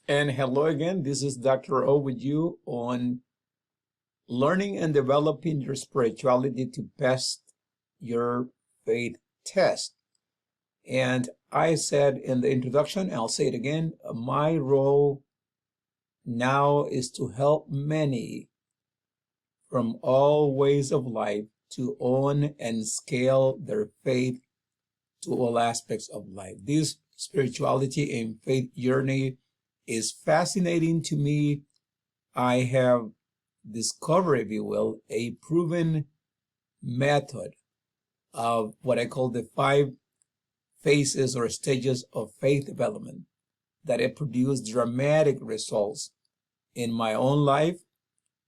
And hello again, this is Dr.O with you on learning and developing your spirituality to pass your faith test. And I said in the introduction, I'll say it again, my role now is to help many from all ways of life to own and scale their faith to all aspects of life. This spirituality and faith journey is fascinating to me. I have discovered, if you will, a proven method of what I call the 5 phases or stages of faith development that have produced dramatic results in my own life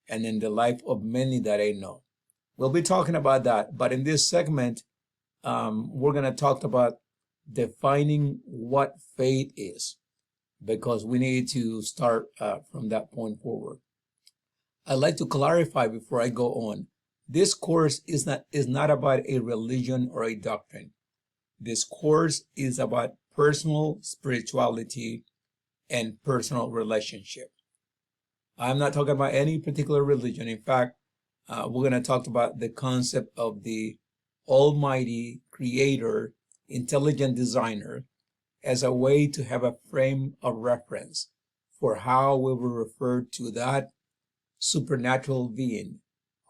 and in the life of many that I know. We'll be talking about that, but in this segment, we're going to talk about defining what faith is, because we need to start from that point forward. I'd like to clarify before I go on. This course is not about a religion or a doctrine. This course is about personal spirituality and personal relationship. I'm not talking about any particular religion. In fact, we're going to talk about the concept of the Almighty Creator, Intelligent Designer, as a way to have a frame of reference for how we will refer to that supernatural being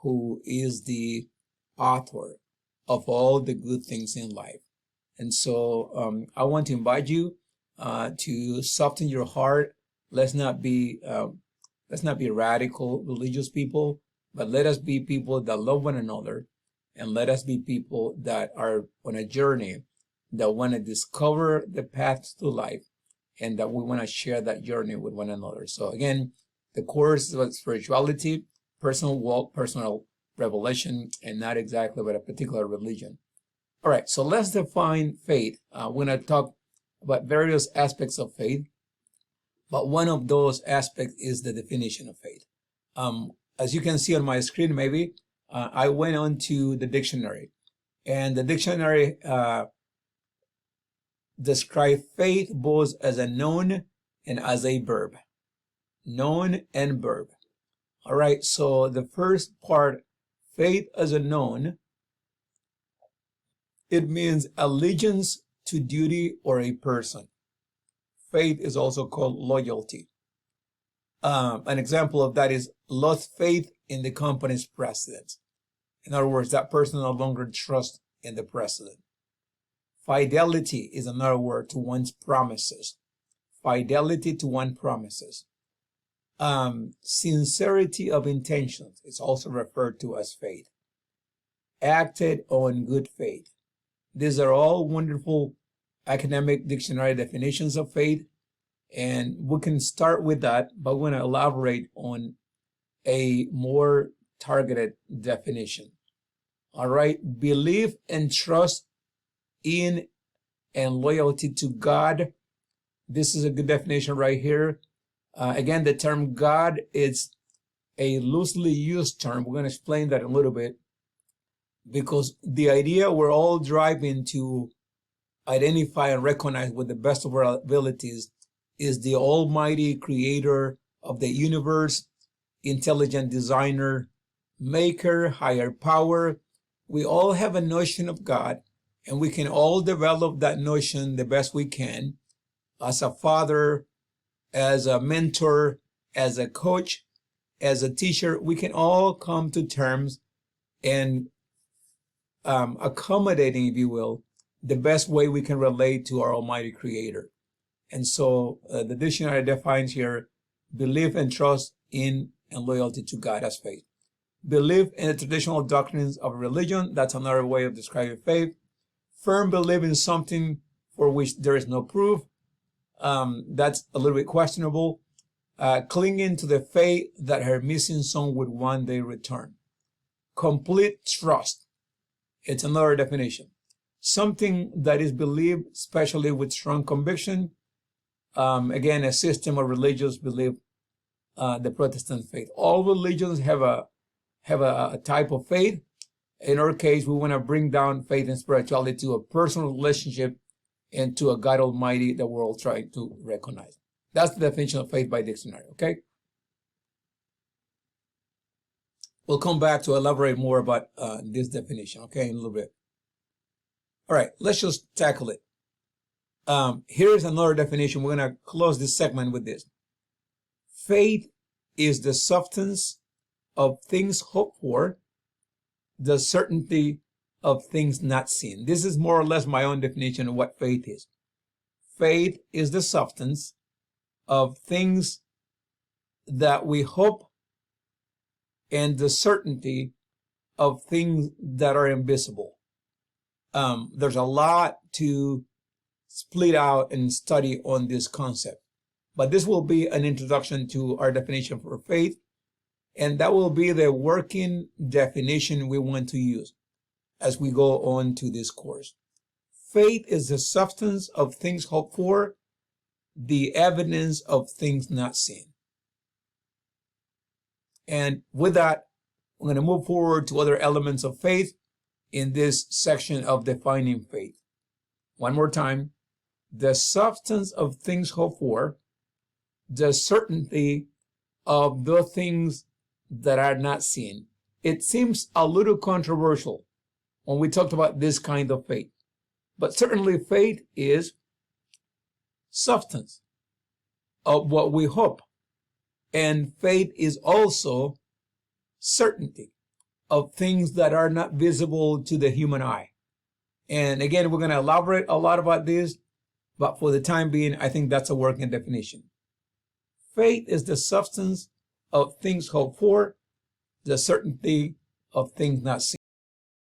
who is the author of all the good things in life. And so I want to invite you to soften your heart. Let's not be radical religious people, but let us be people that love one another, and let us be people that are on a journey, that want to discover the path to life, and that we want to share that journey with one another. So again, the course is about spirituality, personal walk, personal revelation, and not exactly about a particular religion. All right, so let's define faith. We're going to talk about various aspects of faith, but one of those aspects is the definition of faith. As you can see on my screen, maybe, I went on to the dictionary, and the dictionary describes faith both as a noun and as a verb. Noun and verb. All right, so the first part, faith as a noun, it means allegiance to duty or a person. Faith is also called loyalty. An example of that is lost faith in the company's president. In other words, that person no longer trusts in the president. Fidelity is another word to one's promises. Fidelity to one's promises. Sincerity of intentions is also referred to as faith. Acted on good faith. These are all wonderful academic dictionary definitions of faith, and we can start with that, but we're going to elaborate on a more targeted definition. All right, belief and trust in and loyalty to God. This is a good definition right here. Again, the term God is a loosely used term. We're going to explain that in a little bit, because the idea we're all driving to identify and recognize with the best of our abilities is the Almighty Creator of the universe, intelligent designer, maker, higher power. We all have a notion of God, and we can all develop that notion the best we can as a father, as a mentor, as a coach, as a teacher. We can all come to terms and accommodating, if you will, the best way we can relate to our Almighty Creator. And so the dictionary defines here belief and trust in and loyalty to God as faith. Belief in the traditional doctrines of religion, that's another way of describing faith. Firm belief in something for which there is no proof, that's a little bit questionable. Clinging to the faith that her missing son would one day return. Complete trust, it's another definition. Something that is believed, especially with strong conviction. Again, a system of religious belief, the Protestant faith. All religions have a type of faith. In our case, we want to bring down faith and spirituality to a personal relationship and to a God Almighty that we're all trying to recognize. That's the definition of faith by dictionary, okay? We'll come back to elaborate more about this definition, okay, in a little bit. All right, let's just tackle it. Here's another definition. We're going to close this segment with this. Faith is the substance of things hoped for, the certainty of things not seen. This is more or less my own definition of what faith is. Faith is the substance of things that we hope and the certainty of things that are invisible. There's a lot to split out and study on this concept, but this will be an introduction to our definition for faith, and that will be the working definition we want to use as we go on to this course. Faith is the substance of things hoped for, the evidence of things not seen. And with that, we're going to move forward to other elements of faith in this section of defining faith. One more time, the substance of things hoped for, the certainty of the things that are not seen. It seems a little controversial when we talked about this kind of faith, but certainly faith is substance of what we hope, and faith is also certainty of things that are not visible to the human eye. And again, we're going to elaborate a lot about this, but for the time being, I think that's a working definition. Faith is the substance of things hoped for, the certainty of things not seen.